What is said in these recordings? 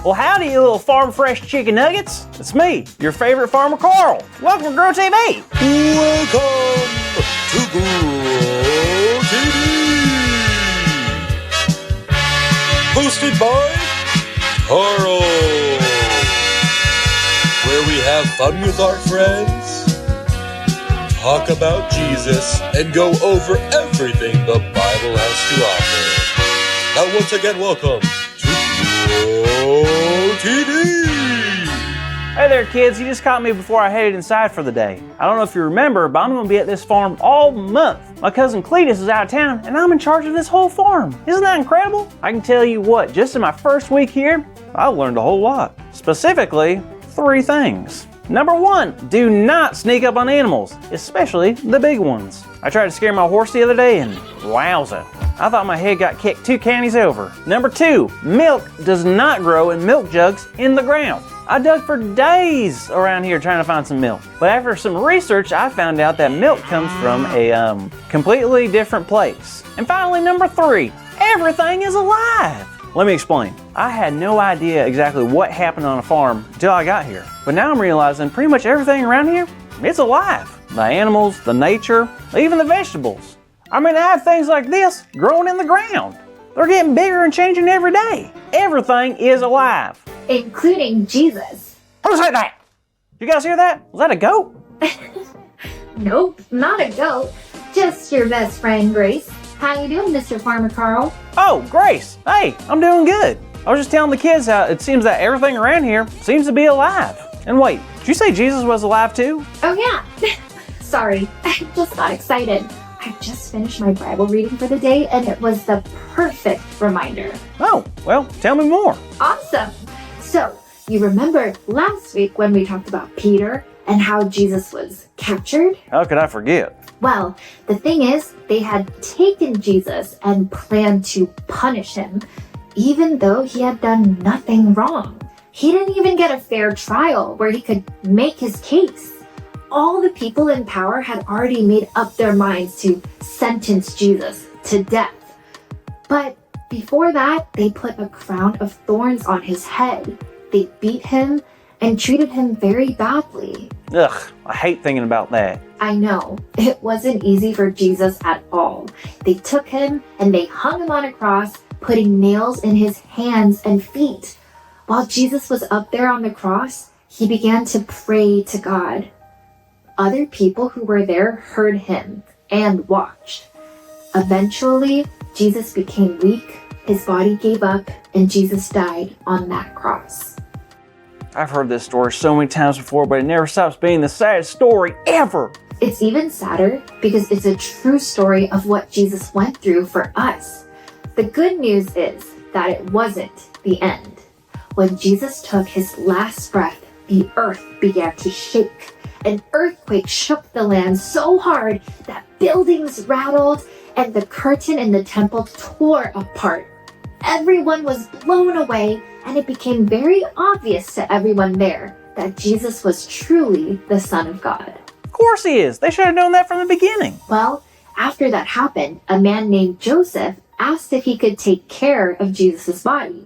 Well, howdy, you little farm fresh chicken nuggets. It's me, your favorite farmer, Carl. Welcome to Grow TV. Welcome to Grow TV. Hosted by Carl, where we have fun with our friends, talk about Jesus, and go over everything the Bible has to offer. Now, once again, welcome to Grow TV. Hey there, kids. You just caught me before I headed inside for the day. I don't know if you remember, but I'm going to be at this farm all month. My cousin Cletus is out of town, and I'm in charge of this whole farm. Isn't that incredible? I can tell you what, just in my first week here, I learned a whole lot. Specifically, 3 things. Number 1, do not sneak up on animals, especially the big ones. I tried to scare my horse the other day, and wowza, I thought my head got kicked 2 counties over. Number 2, milk does not grow in milk jugs in the ground. I dug for days around here trying to find some milk. But after some research, I found out that milk comes from a completely different place. And finally, number 3, everything is alive. Let me explain. I had no idea exactly what happened on a farm until I got here. But now I'm realizing pretty much everything around here, it's alive. The animals, the nature, even the vegetables. I mean, I have things like this growing in the ground. They're getting bigger and changing every day. Everything is alive. Including Jesus. Who said that? You guys hear that? Was that a goat? Nope, not a goat. Just your best friend, Grace. How you doing, Mr. Farmer Carl? Oh, Grace. Hey, I'm doing good. I was just telling the kids how it seems that everything around here seems to be alive. And wait, did you say Jesus was alive too? Oh yeah. Sorry, I just got excited. I just finished my Bible reading for the day and it was the perfect reminder. Oh, well, tell me more. Awesome. So, you remember last week when we talked about Peter and how Jesus was captured? How could I forget? Well, the thing is, they had taken Jesus and planned to punish him, even though he had done nothing wrong. He didn't even get a fair trial where he could make his case. All the people in power had already made up their minds to sentence Jesus to death. But before that, they put a crown of thorns on his head. They beat him and treated him very badly. Ugh, I hate thinking about that. I know, it wasn't easy for Jesus at all. They took him and they hung him on a cross, putting nails in his hands and feet. While Jesus was up there on the cross, he began to pray to God. Other people who were there heard him and watched. Eventually, Jesus became weak, his body gave up, and Jesus died on that cross. I've heard this story so many times before, but it never stops being the saddest story ever. It's even sadder because it's a true story of what Jesus went through for us. The good news is that it wasn't the end. When Jesus took his last breath, the earth began to shake. An earthquake shook the land so hard that buildings rattled and the curtain in the temple tore apart. Everyone was blown away, and it became very obvious to everyone there that Jesus was truly the Son of God. Of course he is. They should have known that from the beginning. Well, after that happened, a man named Joseph asked if he could take care of Jesus' body.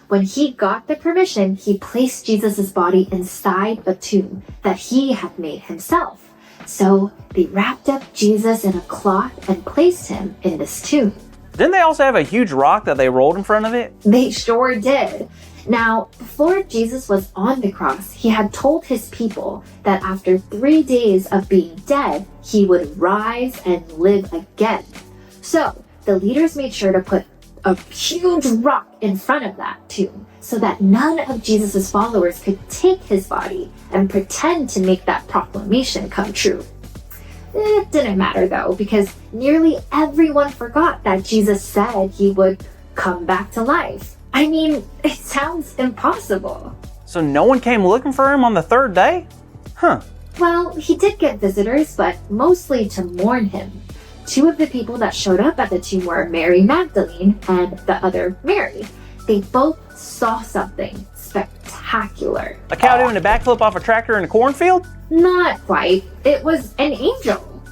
When he got the permission, he placed Jesus' body inside a tomb that he had made himself. So they wrapped up Jesus in a cloth and placed him in this tomb. Didn't they also have a huge rock that they rolled in front of it? They sure did. Now, before Jesus was on the cross, he had told his people that after 3 days of being dead, he would rise and live again. So the leaders made sure to put a huge rock in front of that tomb so that none of Jesus' followers could take his body and pretend to make that proclamation come true. It didn't matter though, because nearly everyone forgot that Jesus said he would come back to life. I mean, it sounds impossible. So no one came looking for him on the 3rd day? Huh. Well, he did get visitors, but mostly to mourn him. 2 of the people that showed up at the tomb were Mary Magdalene and the other Mary. They both saw something spectacular. A cow doing a backflip off a tractor in a cornfield? Not quite. It was an angel.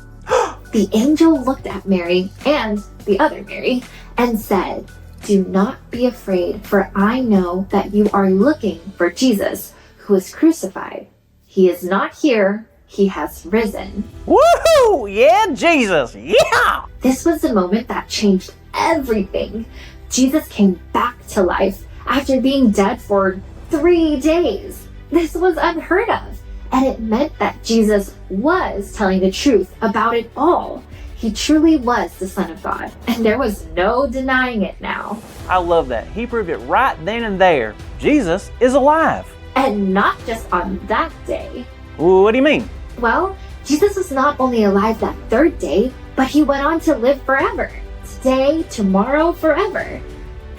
The angel looked at Mary and the other Mary and said, Do not be afraid, for I know that you are looking for Jesus, who was crucified. He is not here. He has risen. Woohoo! Yeah, Jesus! Yeah! This was the moment that changed everything. Jesus came back to life after being dead for 3 days. This was unheard of, and it meant that Jesus was telling the truth about it all. He truly was the Son of God, and there was no denying it now. I love that. He proved it right then and there. Jesus is alive. And not just on that day. What do you mean? Well, Jesus was not only alive that 3rd day, but he went on to live forever. Today, tomorrow, forever.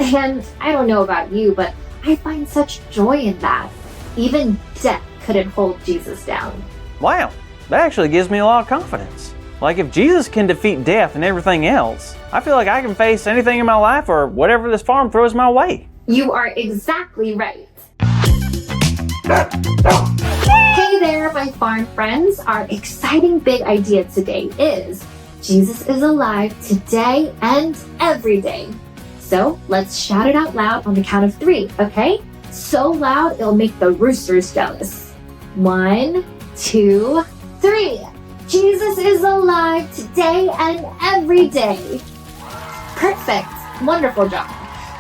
And I don't know about you, but I find such joy in that. Even death couldn't hold Jesus down. Wow, that actually gives me a lot of confidence. Like if Jesus can defeat death and everything else, I feel like I can face anything in my life or whatever this farm throws my way. You are exactly right. Hey there, my farm friends. Our exciting big idea today is Jesus is alive today and every day. So let's shout it out loud on the count of 3, okay? So loud it'll make the roosters jealous. 1, 2, 3. Jesus is alive today and every day. Perfect. Wonderful job.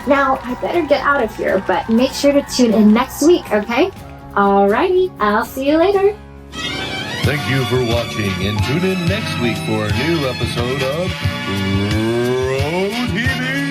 Now, I better get out of here, but make sure to tune in next week, okay? Alrighty, I'll see you later. Thank you for watching, and tune in next week for a new episode of Road TV.